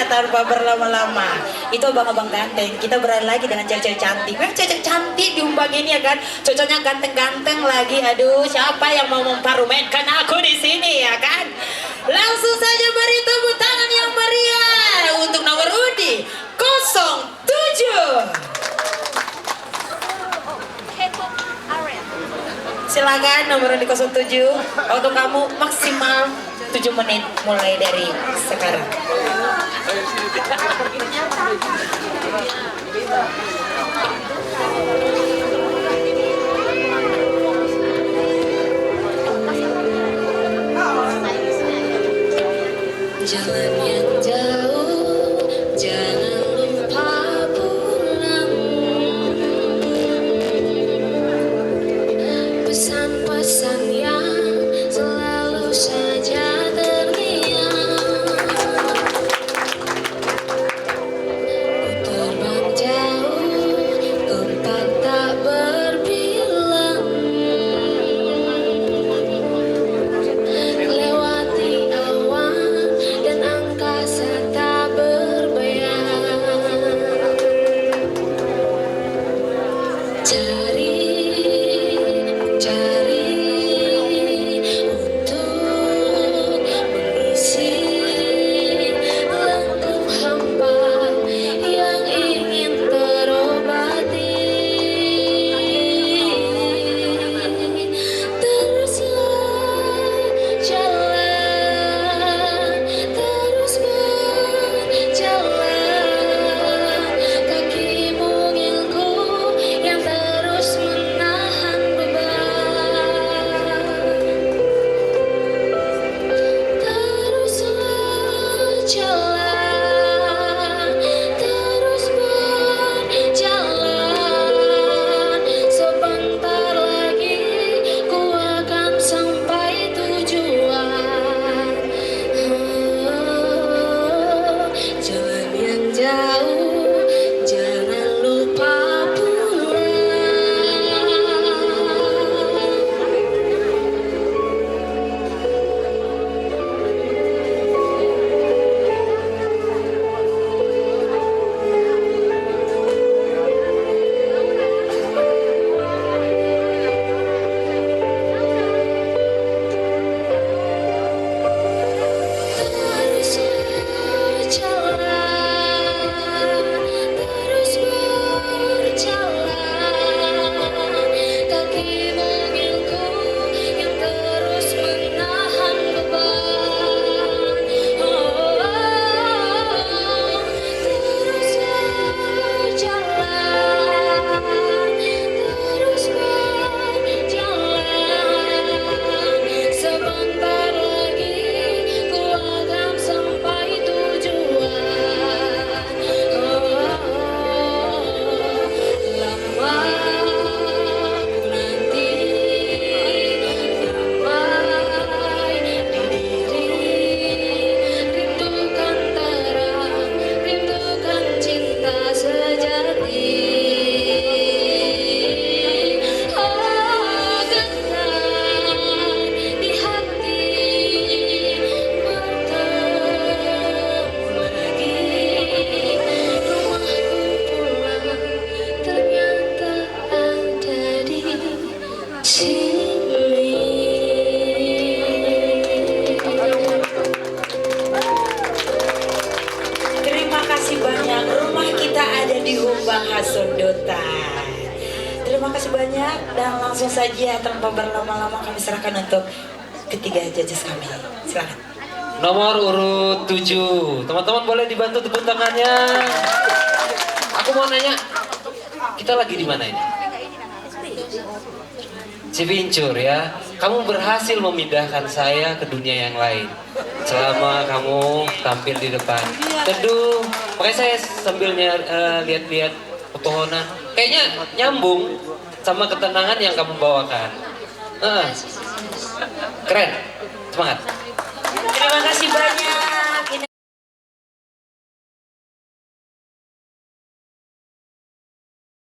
saja tanpa berlama-lama. Itu abang-abang ganteng. Kita beralih lagi dengan cewek-cewek cantik. Memang cewek cantik diumbang ini ya kan. Cocoknya ganteng-ganteng lagi. Aduh, siapa yang mau memparlemenkan aku di sini ya kan? Langsung saja beri tepuk tangan yang meriah untuk nomor undi 07. Silakan nomor undi 07. Untuk kamu maksimal 7 menit mulai dari sekarang. Jalan yang jauh, jangan lupa pulang. Pesan-pesan yang selalu saja terngiang. Ku terbang jauh, tempat tak berbilang. Lewati awan dan angkasa tak berbayang. Cari untuk mengisi lengkung hampa yang ingin terobati. Teruslah jalan, terus berjalan. Kaki mungilku yang terus menahan beban. Teruslah jalan, terus berjalan. Sebentar lagi ku akan sampai tujuan. Jalan yang jauh, jangan lupa pulang. Teruslah jalan, terus berjalan. Kaki mungilku yang terus menahan beban. Teruslah jalan, terus berjalan. Sebentar lagi ku akan sampai tujuan. Lama ku nanti damai di diri. Rindukan terang, rindukan cinta sejati. Gentar di hati bertemu lagi. Rumahku pulang ternyata ada di sini. Terima kasih banyak. Rumah kita ada di Humbang Hasundutan. Terima kasih banyak dan langsung saja tanpa berlama-lama kami serahkan untuk ketiga judges kami. Silakan. Nomor urut 7. Teman-teman boleh dibantu tepuk tangannya. Aku mau nanya, kita lagi di mana ini? Cibincur ya. Kamu berhasil memindahkan saya ke dunia yang lain. Selama kamu tampil di depan. Teduh. Makanya saya sambil lihat-lihat pepohonan. Kayaknya nyambung sama ketenangan yang kamu bawakan. Keren. Semangat. Terima kasih banyak.